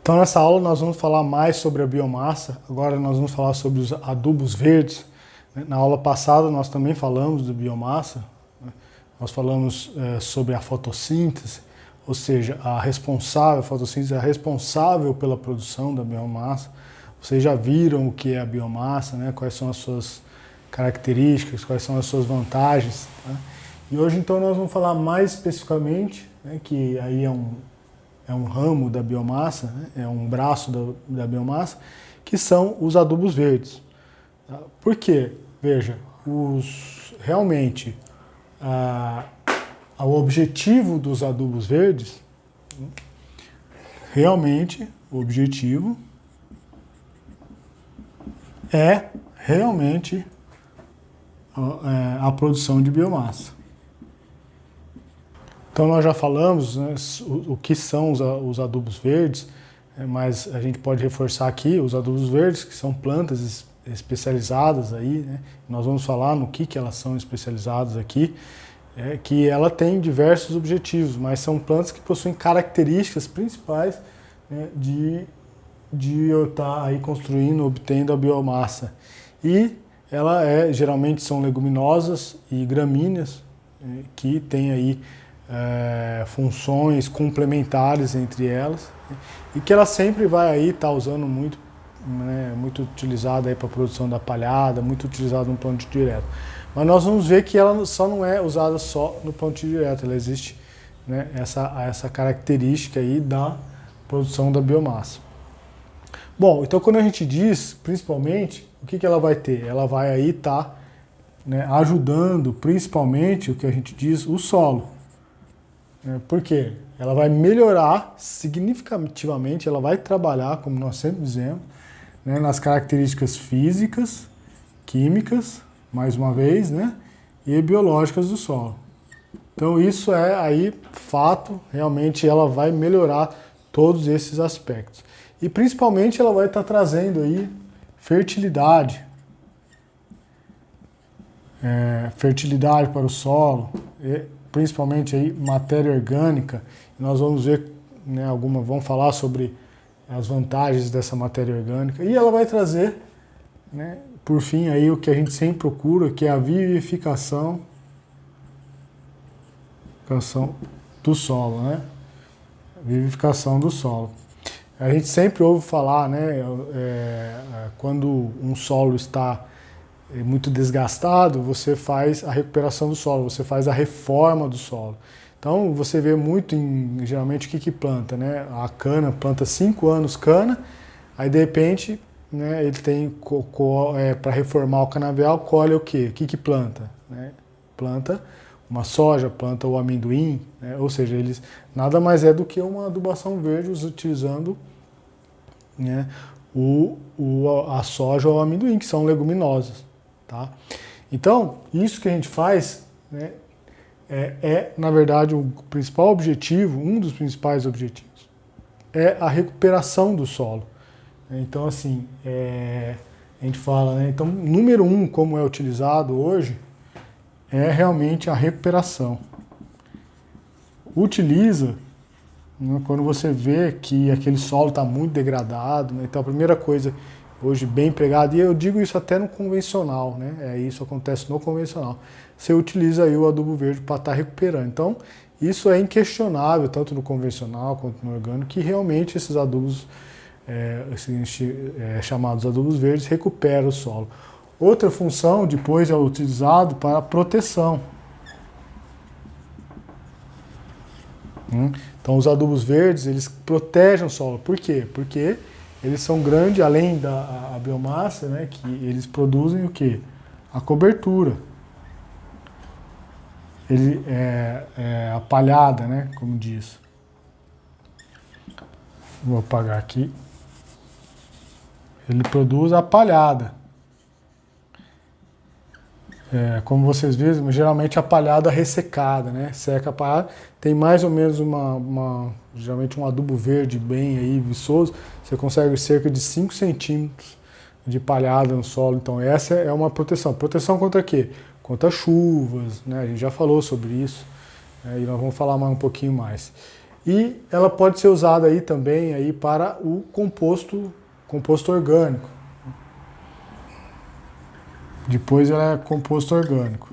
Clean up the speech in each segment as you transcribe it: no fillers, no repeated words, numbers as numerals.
Então nessa aula nós vamos falar mais sobre a biomassa, agora nós vamos falar sobre os adubos verdes. Na aula passada nós também falamos de biomassa, nós falamos sobre a fotossíntese, ou seja, a fotossíntese é a responsável pela produção da biomassa. Vocês já viram o que é a biomassa, né? Quais são as suas características, quais são as suas vantagens. Tá? E hoje então nós vamos falar mais especificamente, né, que aí é um ramo da biomassa, né, é um braço da biomassa, que são os adubos verdes. Tá? Por quê? Veja, realmente o objetivo dos adubos verdes, realmente o objetivo é realmente a produção de biomassa. Então nós já falamos, né, o que são os adubos verdes, mas a gente pode reforçar aqui os adubos verdes, que são plantas especializadas aí, né? Nós vamos falar no que elas são especializadas aqui, que ela tem diversos objetivos, mas são plantas que possuem características principais, né, de eu estar aí construindo, obtendo a biomassa. E ela geralmente são leguminosas e gramíneas, que tem aí funções complementares entre elas, e que ela sempre vai aí estar usando muito, né, muito utilizada aí para a produção da palhada, muito utilizada no plantio direto. Mas nós vamos ver que ela só não é usada só no plantio direto, ela existe, né, essa característica aí da produção da biomassa. Bom, então quando a gente diz, principalmente, o que ela vai ter? Ela vai aí estar, né, ajudando, principalmente, o que a gente diz, o solo. Por quê? Ela vai melhorar significativamente, ela vai trabalhar, como nós sempre dizemos, né, nas características físicas, químicas, mais uma vez, né, e biológicas do solo. Então isso é aí fato, realmente ela vai melhorar todos esses aspectos. E principalmente ela vai estar trazendo aí fertilidade, fertilidade para o solo, principalmente aí matéria orgânica. Nós vamos ver, né, vamos falar sobre as vantagens dessa matéria orgânica, e ela vai trazer, né, por fim aí o que a gente sempre procura, que é a vivificação do solo, né? Vivificação do solo. A gente sempre ouve falar, né, quando um solo está muito desgastado, você faz a recuperação do solo, você faz a reforma do solo. Então você vê muito geralmente o que planta, né? A cana planta 5 anos cana, aí de repente, né, ele tem para reformar o canavial, colhe o quê? O que planta? Né? Planta uma soja, planta o amendoim, né? Ou seja, eles nada mais é do que uma adubação verde utilizando, né, a soja ou o amendoim, que são leguminosas. Tá? Então, isso que a gente faz, né, na verdade, o principal objetivo, um dos principais objetivos, é a recuperação do solo. Então, assim, a gente fala, né, então, número 1, como é utilizado hoje, é realmente a recuperação. Utiliza, né, quando você vê que aquele solo está muito degradado, né, então a primeira coisa hoje bem empregado, e eu digo isso até no convencional, né? Isso acontece no convencional. Você utiliza aí o adubo verde para estar recuperando. Então, isso é inquestionável, tanto no convencional quanto no orgânico, que realmente esses adubos, chamados adubos verdes, recuperam o solo. Outra função, depois, é utilizado para proteção. Então, os adubos verdes, eles protegem o solo. Por quê? Porque eles são grandes, além da biomassa, né, que eles produzem o quê? A cobertura. Ele a palhada, né, como diz. Vou apagar aqui. Ele produz a palhada. Como vocês veem, geralmente a palhada ressecada, né? Seca a palhada, tem mais ou menos geralmente um adubo verde bem aí viçoso, você consegue cerca de 5 centímetros de palhada no solo. Então essa é uma proteção. Proteção contra quê? Contra chuvas, né? A gente já falou sobre isso, e nós vamos falar mais um pouquinho mais. E ela pode ser usada aí também aí para o composto orgânico. Depois ela é composto orgânico.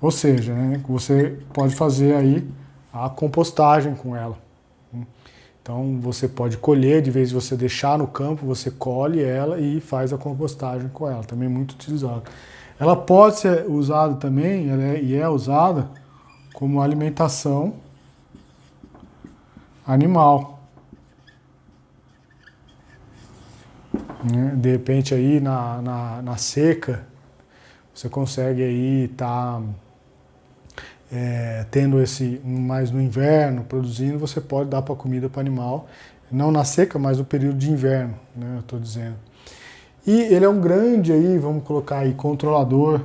Ou seja, né, você pode fazer aí a compostagem com ela. Então você pode colher, de vez de você deixar no campo, você colhe ela e faz a compostagem com ela. Também é muito utilizada. Ela pode ser usada também, e é usada como alimentação animal. De repente aí na seca, você consegue aí estar tendo esse, mais no inverno, produzindo, você pode dar para comida para animal, não na seca, mas no período de inverno, né, eu estou dizendo. E ele é um grande aí, vamos colocar aí, controlador,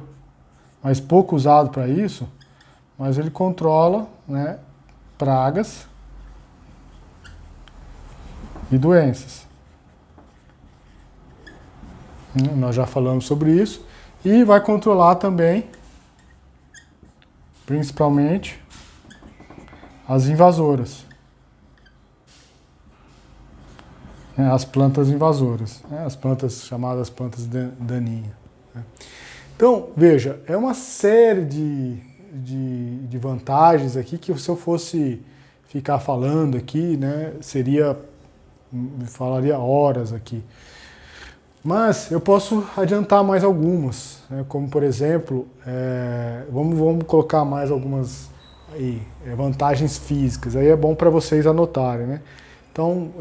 mas pouco usado para isso, mas ele controla, né, pragas e doenças. Nós já falamos sobre isso. E vai controlar também, principalmente, as invasoras. As plantas invasoras. As plantas chamadas plantas daninhas. Então, veja, é uma série de vantagens aqui que se eu fosse ficar falando aqui, né, falaria horas aqui. Mas eu posso adiantar mais algumas, né, como por exemplo, vamos colocar mais algumas aí, vantagens físicas, aí é bom para vocês anotarem, né? Então,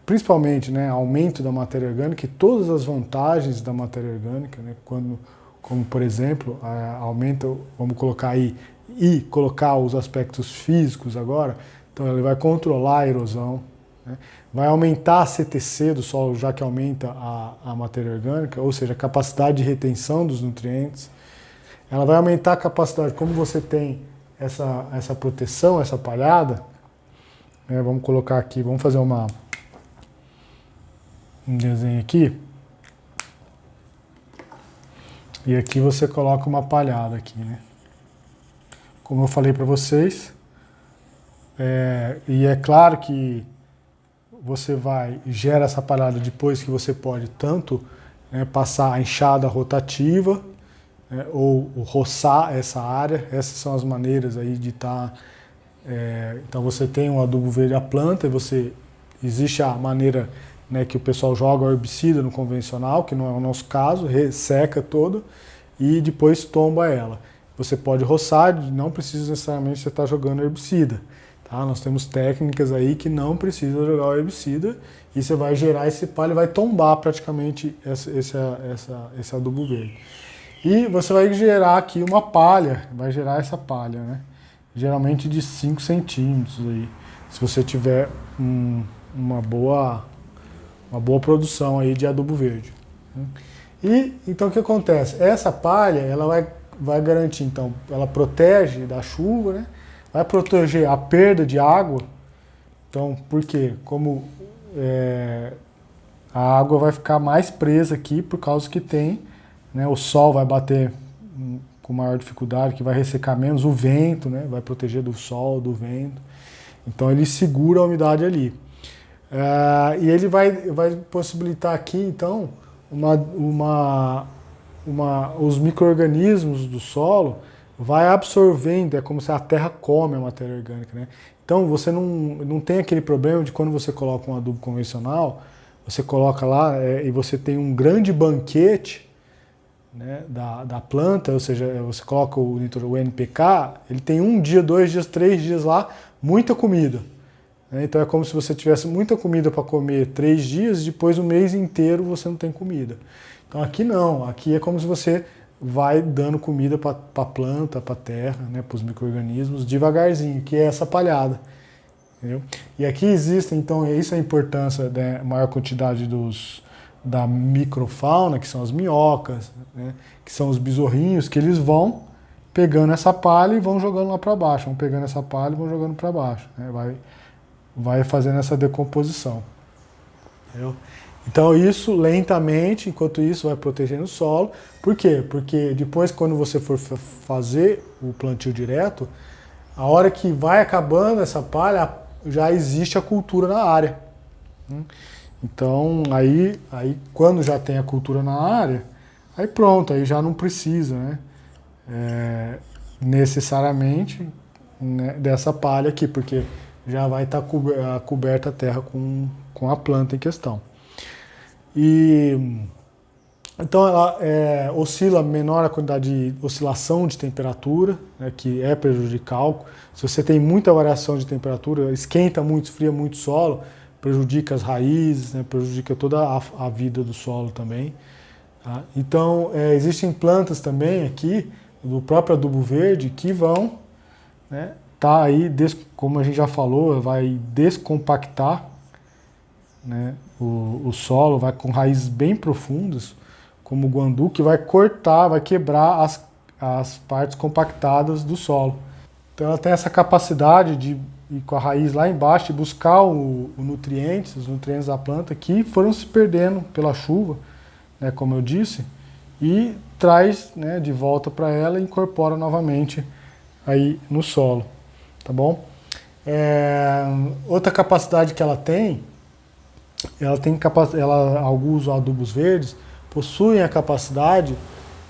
principalmente, né, aumento da matéria orgânica e todas as vantagens da matéria orgânica, né, como por exemplo, aumenta, vamos colocar aí, e colocar os aspectos físicos agora, então ele vai controlar a erosão, né, vai aumentar a CTC do solo, já que aumenta a matéria orgânica, ou seja, a capacidade de retenção dos nutrientes. Ela vai aumentar a capacidade, como você tem essa proteção, essa palhada, né, vamos colocar aqui, vamos fazer um desenho aqui. E aqui você coloca uma palhada aqui, né? Como eu falei para vocês, e é claro que você gera essa palhada depois que você pode tanto, né, passar a enxada rotativa, né, ou roçar essa área. Essas são as maneiras aí de estar. Então você tem um adubo verde à planta, existe a maneira, né, que o pessoal joga o herbicida no convencional, que não é o nosso caso, resseca todo e depois tomba ela. Você pode roçar, não precisa necessariamente você estar jogando herbicida. Tá? Nós temos técnicas aí que não precisa jogar o herbicida e você vai gerar esse palha e vai tombar praticamente esse adubo verde. E você vai gerar aqui uma palha, vai gerar essa palha, né? Geralmente de 5 centímetros aí, se você tiver uma boa produção aí de adubo verde. E então o que acontece? Essa palha, ela vai garantir, então, ela protege da chuva, né? Vai proteger a perda de água. Então, por quê? Como a água vai ficar mais presa aqui por causa que tem, né, o sol vai bater com maior dificuldade, que vai ressecar menos, o vento, né, vai proteger do sol, do vento. Então ele segura a umidade ali. E ele vai possibilitar aqui, então, os micro-organismos do solo vai absorvendo, é como se a terra come a matéria orgânica, né? Então você não tem aquele problema de quando você coloca um adubo convencional, você coloca lá e você tem um grande banquete, né, da planta, ou seja, você coloca o NPK, ele tem 1 dia, 2 dias, 3 dias lá, muita comida. Né? Então é como se você tivesse muita comida para comer 3 dias, depois o mês inteiro você não tem comida. Então aqui não, aqui é como se você vai dando comida para a planta, para a terra, né, para os micro-organismos, devagarzinho, que é essa palhada. Entendeu? E aqui existem, então, isso é a importância da maior quantidade da microfauna, que são as minhocas, né, que são os besorrinhos, que eles vão pegando essa palha e vão jogando lá para baixo, vão pegando essa palha e vão jogando para baixo, né, vai fazendo essa decomposição. Entendeu? Então isso lentamente, enquanto isso vai protegendo o solo. Por quê? Porque depois, quando você for fazer o plantio direto, A hora que vai acabando essa palha, já existe a cultura na área. Então, aí quando já tem a cultura na área, aí pronto, aí já não precisa, né? Necessariamente, né, dessa palha aqui, porque já vai estar coberta a terra com a planta em questão. Então ela oscila menor a quantidade de oscilação de temperatura, né, que é prejudicial. Se você tem muita variação de temperatura, esquenta muito, esfria muito o solo, prejudica as raízes, né, prejudica toda a vida do solo também. Tá? Então existem plantas também aqui, do próprio adubo verde, que vão, né, tá aí, como a gente já falou, vai descompactar, né, o solo, vai com raízes bem profundas, como o guandu, que vai cortar, vai quebrar as partes compactadas do solo. Então ela tem essa capacidade de ir com a raiz lá embaixo e buscar os nutrientes da planta que foram se perdendo pela chuva, né, como eu disse, e traz, né, de volta para ela e incorpora novamente aí no solo, tá bom? Outra capacidade que ela tem alguns adubos verdes possuem a capacidade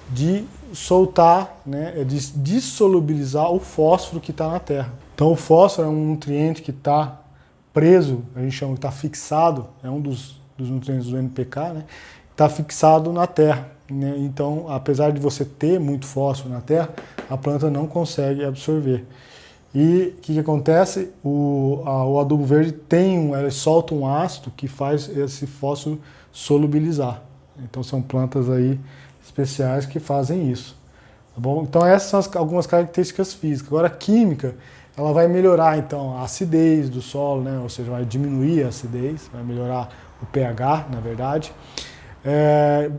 de soltar, né, de dissolubilizar o fósforo que está na terra. Então o fósforo é um nutriente que está preso, a gente chama que está fixado, é um dos nutrientes do NPK, né, está fixado na terra. Né? Então, apesar de você ter muito fósforo na terra, a planta não consegue absorver. E o que acontece? O adubo verde ele solta um ácido que faz esse fósforo solubilizar. Então são plantas aí especiais que fazem isso. Tá bom? Então essas são algumas características físicas. Agora a química, ela vai melhorar então a acidez do solo, né? Ou seja, vai diminuir a acidez, vai melhorar o pH, na verdade.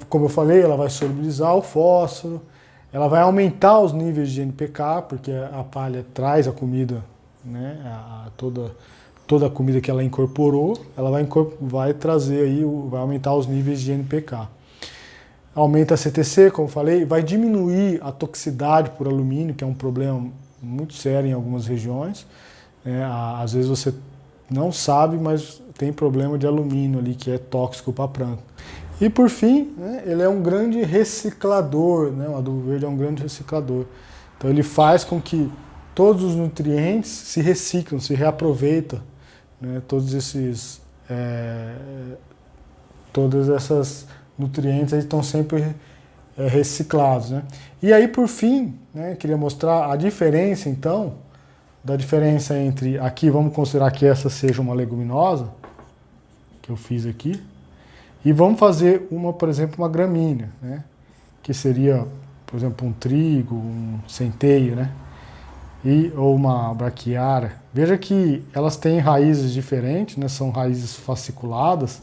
Como eu falei, ela vai solubilizar o fósforo, ela vai aumentar os níveis de NPK, porque a palha traz a comida, né? Toda a comida que ela incorporou, ela vai trazer aí, vai aumentar os níveis de NPK. Aumenta a CTC, como eu falei, vai diminuir a toxicidade por alumínio, que é um problema muito sério em algumas regiões. Às vezes você não sabe, mas tem problema de alumínio ali, que é tóxico para a planta. E por fim, né, ele é um grande reciclador, né? O adubo verde é um grande reciclador. Então ele faz com que todos os nutrientes se reciclam, se reaproveitam. Né, todos essas nutrientes aí estão sempre reciclados. Né? E aí, por fim, né, queria mostrar a diferença, então, entre aqui, vamos considerar que essa seja uma leguminosa, que eu fiz aqui, e vamos fazer por exemplo, uma gramínea, né, que seria, por exemplo, um trigo, um centeio, né? Ou uma braquiária. Veja que elas têm raízes diferentes, né? São raízes fasciculadas,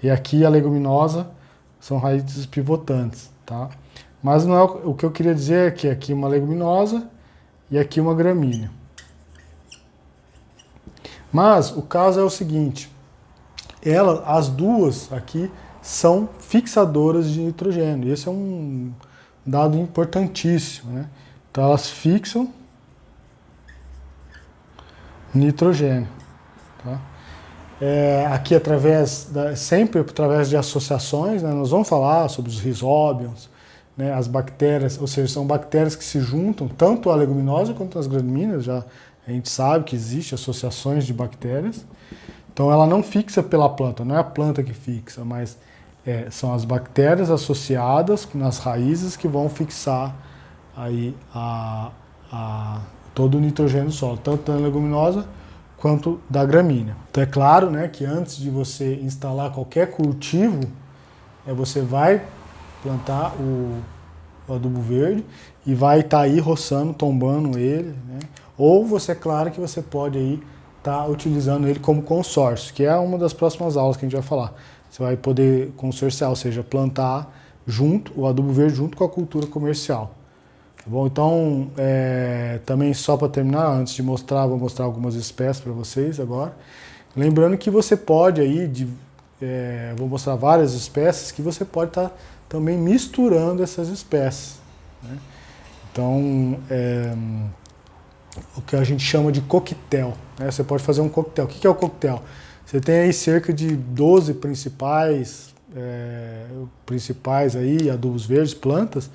e aqui a leguminosa são raízes pivotantes, tá? Mas não é o que eu queria dizer é que aqui uma leguminosa e aqui uma gramínea. Mas o caso é o seguinte, as duas aqui são fixadoras de nitrogênio. Esse é um dado importantíssimo, né? Então elas fixam nitrogênio. Tá? Aqui sempre através de associações, né, nós vamos falar sobre os rizóbions, né, as bactérias, ou seja, são bactérias que se juntam, tanto a leguminosa quanto as gramíneas, a gente sabe que existe associações de bactérias. Então ela não fixa pela planta, não é a planta que fixa, mas são as bactérias associadas nas raízes que vão fixar aí todo o nitrogênio do solo, tanto da leguminosa quanto da gramínea. Então é claro, né, que antes de você instalar qualquer cultivo, você vai plantar o adubo verde e vai estar aí roçando, tombando ele, né? Ou você, claro que você pode aí estar utilizando ele como consórcio, que é uma das próximas aulas que a gente vai falar. Você vai poder consorciar, ou seja, plantar o adubo verde junto com a cultura comercial. Bom, então, também só para terminar, antes de mostrar, vou mostrar algumas espécies para vocês agora. Lembrando que você pode aí, vou mostrar várias espécies que você pode estar também misturando essas espécies. Né? Então, o que a gente chama de coquetel, né? Você pode fazer um coquetel. O que é o coquetel? Você tem aí cerca de 12 principais aí, adubos verdes, plantas,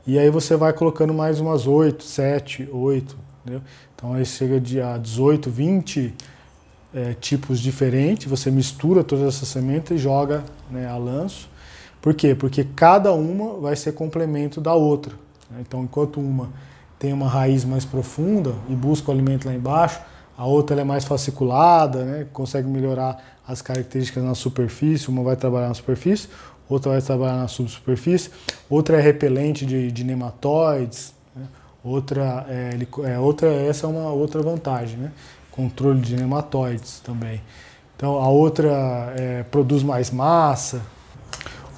e aí você vai colocando mais umas 8, 7, 8, entendeu? Então aí chega a 18, 20 tipos diferentes, você mistura todas essas sementes e joga, né, a lanço. Por quê? Porque cada uma vai ser complemento da outra, né? Então, enquanto uma tem uma raiz mais profunda e busca o alimento lá embaixo, a outra ela é mais fasciculada, né? Consegue melhorar as características na superfície, uma vai trabalhar na superfície, outra vai trabalhar na subsuperfície, outra é repelente de nematóides, né? Essa é uma outra vantagem, né? Controle de nematóides também. Então a outra produz mais massa,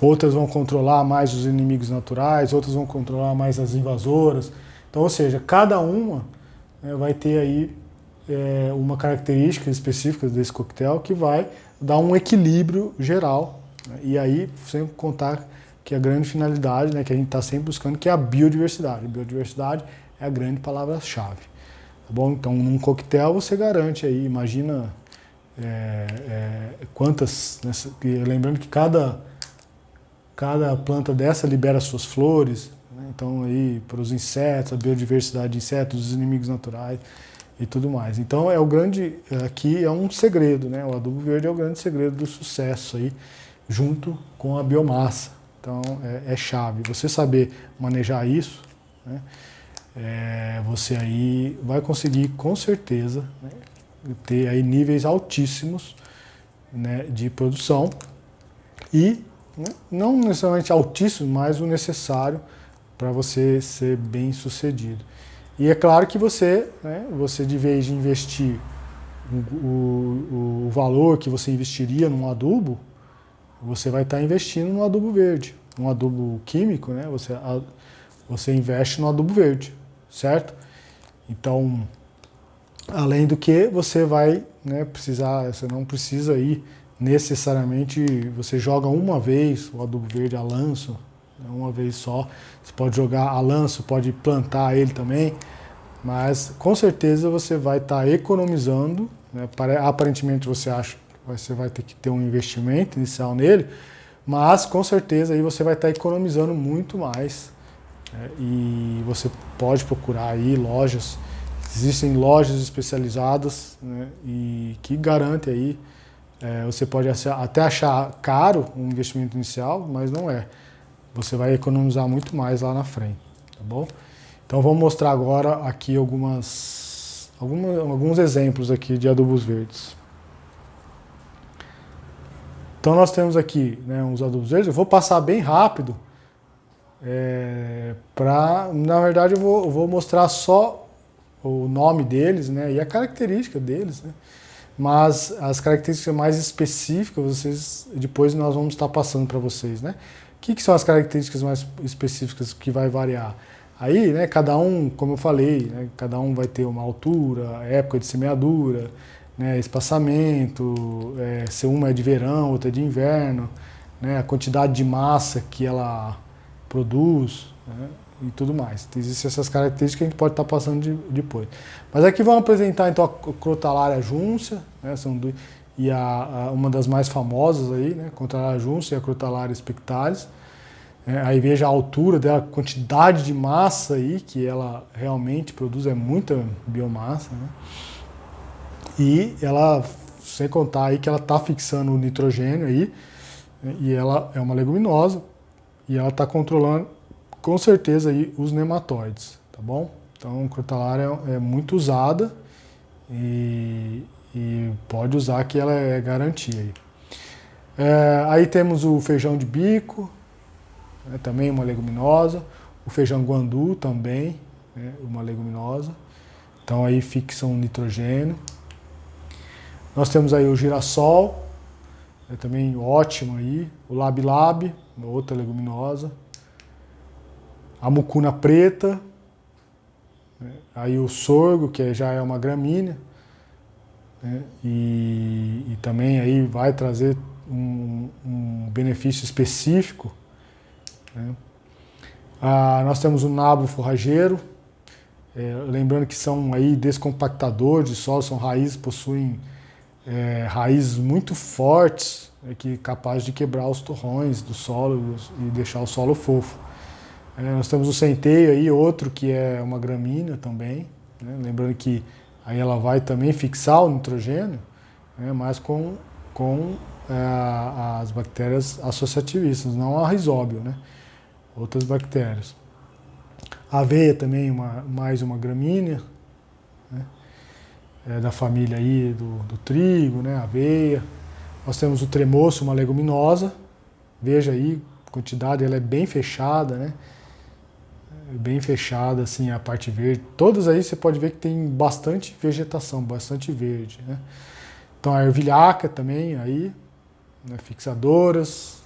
outras vão controlar mais os inimigos naturais, outras vão controlar mais as invasoras. Então, ou seja, cada uma, né, vai ter aí uma característica específica desse coquetel que vai dar um equilíbrio geral, né? E aí, sem contar que a grande finalidade, né, que a gente está sempre buscando, que é a biodiversidade. A biodiversidade é a grande palavra-chave. Tá bom? Então, num coquetel você garante aí, imagina quantas... Lembrando que cada planta dessa libera suas flores, né? Então aí para os insetos, a biodiversidade de insetos, os inimigos naturais e tudo mais. Então aqui é um segredo, né? O adubo verde é o grande segredo do sucesso aí, junto com a biomassa. Então é chave. Você saber manejar isso, né? Você aí vai conseguir com certeza, né, ter aí níveis altíssimos, né, de produção e, né, não necessariamente altíssimo, mas o necessário para você ser bem sucedido. E é claro que você, né, de vez de investir o valor que você investiria num adubo, você vai estar investindo no adubo verde. Um adubo químico, né, você investe no adubo verde, certo? Então, além do que, você vai, né, você não precisa ir necessariamente, você joga uma vez o adubo verde a lanço, uma vez só. Você pode jogar a lanço, pode plantar ele também, mas com certeza você vai estar economizando, né? Aparentemente você acha que você vai ter que ter um investimento inicial nele, mas com certeza aí você vai estar economizando muito mais, né? E você pode procurar aí lojas, existem lojas especializadas, né, e que garantem aí. Você pode até achar caro um investimento inicial, mas não é. Você vai economizar muito mais lá na frente, tá bom? Então vamos mostrar agora aqui alguns exemplos aqui de adubos verdes. Então nós temos aqui, né, uns adubos verdes. Eu vou passar bem rápido, na verdade eu vou mostrar só o nome deles, né, e a característica deles, né? Mas as características mais específicas, depois nós vamos estar passando para vocês, né? O que são as características mais específicas que vai variar? Aí, né, cada um, como eu falei, né, cada um vai ter uma altura, época de semeadura, né, espaçamento, se uma é de verão, outra é de inverno, né, a quantidade de massa que ela produz, né, e tudo mais. Existem essas características que a gente pode estar passando depois. Mas aqui vamos apresentar então a Crotalária juncia, né, e uma das mais famosas aí, né, Crotalária juncia e a Crotalária spectalis. Aí veja a altura dela, a quantidade de massa aí que ela realmente produz, é muita biomassa, né? E ela, sem contar aí que ela está fixando o nitrogênio aí, né, e ela é uma leguminosa e ela está controlando com certeza aí os nematóides, tá bom? Então a Crotalária é muito usada e pode usar que ela é garantia aí. Aí temos o feijão de bico, né, também uma leguminosa, o feijão guandu também, né, uma leguminosa, então aí fixam o nitrogênio. Nós temos aí o girassol, também ótimo aí, o labi-labi, outra leguminosa, a mucuna preta, né, aí o sorgo, que já é uma gramínea, né, e também aí vai trazer um benefício específico, né. Nós temos o nabo forrageiro, lembrando que são aí descompactadores de solo, são raízes, possuem raízes muito fortes, que capazes de quebrar os torrões do solo e deixar o solo fofo. Nós temos o centeio aí, outro que é uma gramínea também, né? Lembrando que aí ela vai também fixar o nitrogênio, né? Mas com as bactérias associativistas, não a rizóbio, né? Outras bactérias. A aveia também, mais uma gramínea, né? Da família aí do trigo, né? Aveia. Nós temos o tremoço, uma leguminosa. Veja aí, a quantidade, ela é bem fechada, né? Bem fechada, assim, a parte verde. Todas aí você pode ver que tem bastante vegetação, bastante verde, né? Então a ervilhaca também aí, né? Fixadoras.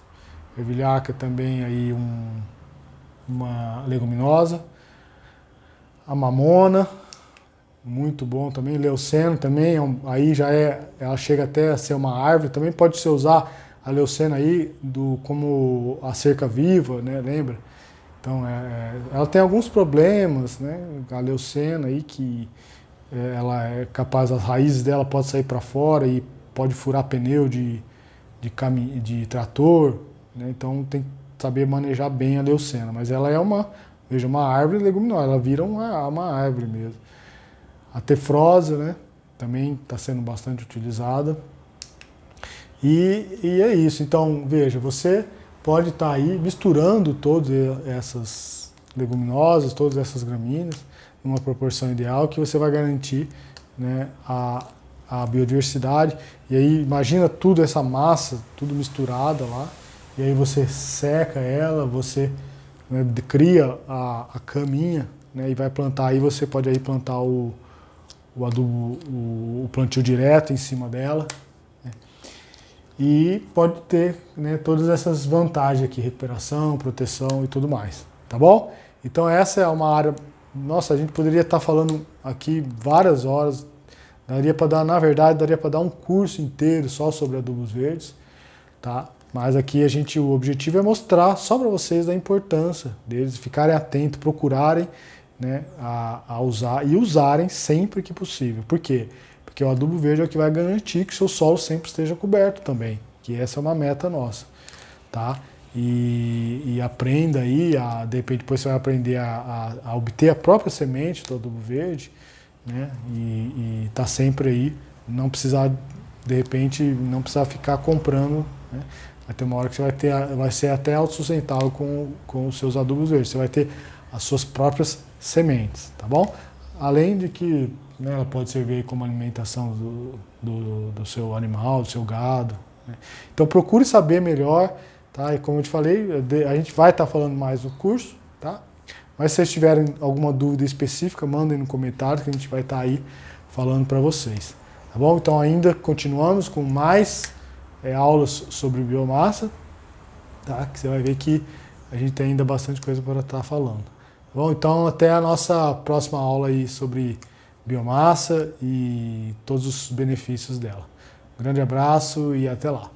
Ervilhaca também aí uma leguminosa. A mamona, muito bom também. Leuceno também, aí ela chega até a ser uma árvore. Também pode se usar a leucena aí como a cerca viva, né? Lembra? Então, ela tem alguns problemas, né? A leucena aí, que ela é capaz, as raízes dela podem sair para fora e pode furar pneu de trator, né? Então tem que saber manejar bem a leucena. Mas ela é uma árvore leguminosa, ela vira uma árvore mesmo. A tefrosa, né? Também está sendo bastante utilizada. E é isso. Então, veja, você pode estar aí misturando todas essas leguminosas, todas essas gramíneas, numa proporção ideal que você vai garantir, né, a biodiversidade. E aí imagina tudo, essa massa, tudo misturada lá, e aí você seca ela, você, né, cria a caminha, né, e vai plantar. Aí você pode aí plantar o adubo, o plantio direto em cima dela. E pode ter, né, todas essas vantagens aqui, recuperação, proteção e tudo mais, tá bom? Então essa é uma área, nossa, a gente poderia estar falando aqui várias horas, na verdade, daria para dar um curso inteiro só sobre adubos verdes, tá? Mas aqui o objetivo é mostrar só para vocês a importância deles, ficarem atentos, procurarem, né, a usar e usarem sempre que possível. Por quê? Porque o adubo verde é o que vai garantir que o seu solo sempre esteja coberto também, que essa é uma meta nossa, tá? E aprenda aí, de repente depois você vai aprender a obter a própria semente do adubo verde, né? E tá sempre aí, não precisar, de repente, não precisar ficar comprando, né? Vai ter uma hora que você vai ser até autossustentável com os seus adubos verdes, você vai ter as suas próprias sementes, tá bom? Além de que, né, ela pode servir como alimentação do seu animal, do seu gado, né? Então procure saber melhor, tá? E como eu te falei, a gente vai estar falando mais no curso, tá? Mas se vocês tiverem alguma dúvida específica, mandem no comentário que a gente vai estar aí falando para vocês, tá bom? Então ainda continuamos com mais aulas sobre biomassa, tá? Que você vai ver que a gente tem ainda bastante coisa para estar falando. Bom, então até a nossa próxima aula aí sobre biomassa e todos os benefícios dela. Um grande abraço e até lá.